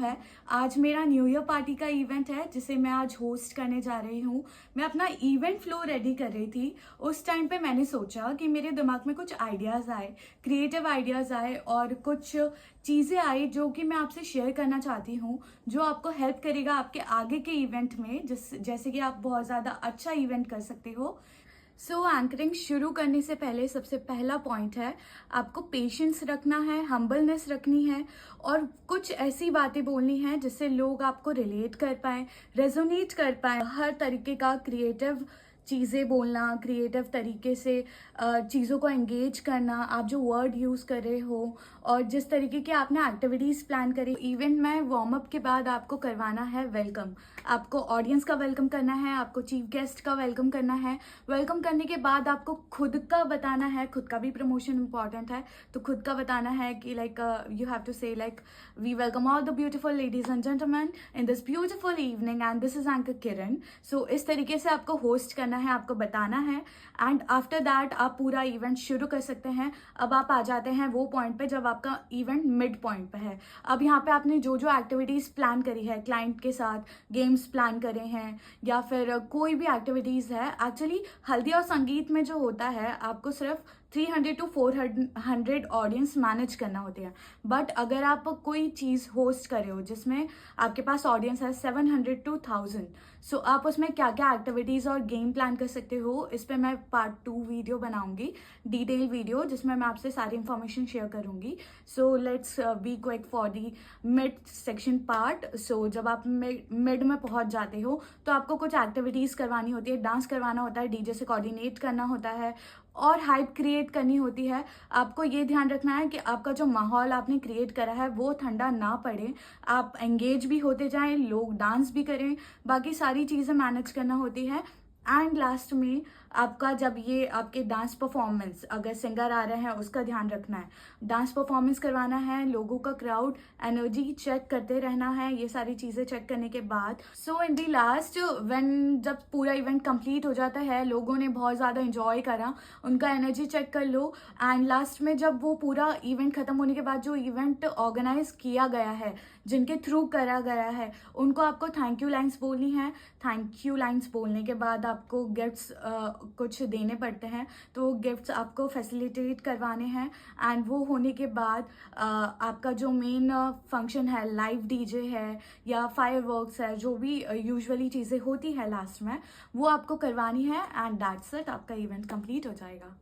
है। आज मेरा न्यू ईयर पार्टी का इवेंट है जिसे मैं आज होस्ट करने जा रही हूँ। मैं अपना इवेंट फ्लो रेडी कर रही थी। उस टाइम पे मैंने सोचा कि मेरे दिमाग में कुछ आइडियाज़ आए, क्रिएटिव आइडियाज़ आए और कुछ चीज़ें आई जो कि मैं आपसे शेयर करना चाहती हूँ, जो आपको हेल्प करेगा आपके आगे के इवेंट में, जैसे कि आप बहुत ज़्यादा अच्छा इवेंट कर सकते हो। एंकरिंग शुरू करने से पहले सबसे पहला पॉइंट है, आपको पेशेंस रखना है, हम्बलनेस रखनी है और कुछ ऐसी बातें बोलनी है जिससे लोग आपको रिलेट कर पाएँ, रेजोनेट कर पाएँ। हर तरीके का क्रिएटिव चीज़ें बोलना, क्रिएटिव तरीके से चीज़ों को एंगेज करना, आप जो वर्ड यूज़ कर रहे हो और जिस तरीके की आपने एक्टिविटीज़ प्लान करी। इवेंट में वार्म अप के बाद आपको करवाना है वेलकम। आपको ऑडियंस का वेलकम करना है, आपको चीफ गेस्ट का वेलकम करना है। वेलकम करने के बाद आपको खुद का बताना है, खुद का भी प्रमोशन इंपॉर्टेंट है, तो खुद का बताना है कि you have to say we welcome all the beautiful ladies and gentleman in this beautiful evening and this is anchor Kiran. So इस तरीके से आपको होस्ट करना है, आपको बताना है एंड आफ्टर दैट आप पूरा इवेंट शुरू कर सकते हैं। अब आप आ जाते हैं वो पॉइंट पे जब आपका इवेंट मिड पॉइंट पे है। अब यहाँ पे आपने जो जो एक्टिविटीज़ प्लान करी है, क्लाइंट के साथ गेम्स प्लान करे हैं या फिर कोई भी एक्टिविटीज़ है। एक्चुअली हल्दी और संगीत में जो होता है, आपको सिर्फ 300 to 400 ऑडियंस मैनेज करना होती है। बट अगर आप कोई चीज़ होस्ट कर रहे हो जिसमें आपके पास ऑडियंस है 700 to 1000, सो आप उसमें क्या क्या एक्टिविटीज़ और गेम प्लान कर सकते हो, इस पर मैं पार्ट 2 वीडियो बनाऊंगी, डिटेल वीडियो, जिसमें मैं आपसे सारी इंफॉर्मेशन शेयर करूंगी। So let's be quick for the mid section part. So जब आप मिड में पहुंच जाते हो तो आपको कुछ एक्टिविटीज़ करवानी होती है, डांस करवाना होता है, डीजे से कोऑर्डिनेट करना होता है और हाइप क्रिएट करनी होती है। आपको ये ध्यान रखना है कि आपका जो माहौल आपने क्रिएट करा है वो ठंडा ना पड़े, आप एंगेज भी होते जाएं, लोग डांस भी करें, बाकी सारी चीज़ें मैनेज करना होती है। एंड लास्ट में आपका जब ये आपके डांस परफॉर्मेंस, अगर सिंगर आ रहे हैं उसका ध्यान रखना है, डांस परफॉर्मेंस करवाना है, लोगों का क्राउड एनर्जी चेक करते रहना है। ये सारी चीज़ें चेक करने के बाद इन दी लास्ट व्हेन जब पूरा इवेंट कंप्लीट हो जाता है, लोगों ने बहुत ज़्यादा इंजॉय करा, उनका एनर्जी चेक कर लो। एंड लास्ट में जब वो पूरा इवेंट खत्म होने के बाद जो इवेंट ऑर्गेनाइज किया गया है, जिनके थ्रू करा गया है, उनको आपको थैंक यू लाइन्स बोलनी है। थैंक यू लाइन्स बोलने के बाद आपको गिफ्ट्स कुछ देने पड़ते हैं, तो गिफ्ट्स आपको फैसिलिटेट करवाने हैं। एंड वो होने के बाद आपका जो मेन फंक्शन है, लाइव डीजे है या फायरवर्क्स है, जो भी यूजुअली चीज़ें होती है लास्ट में, वो आपको करवानी है एंड दैट्स इट, आपका इवेंट कंप्लीट हो जाएगा।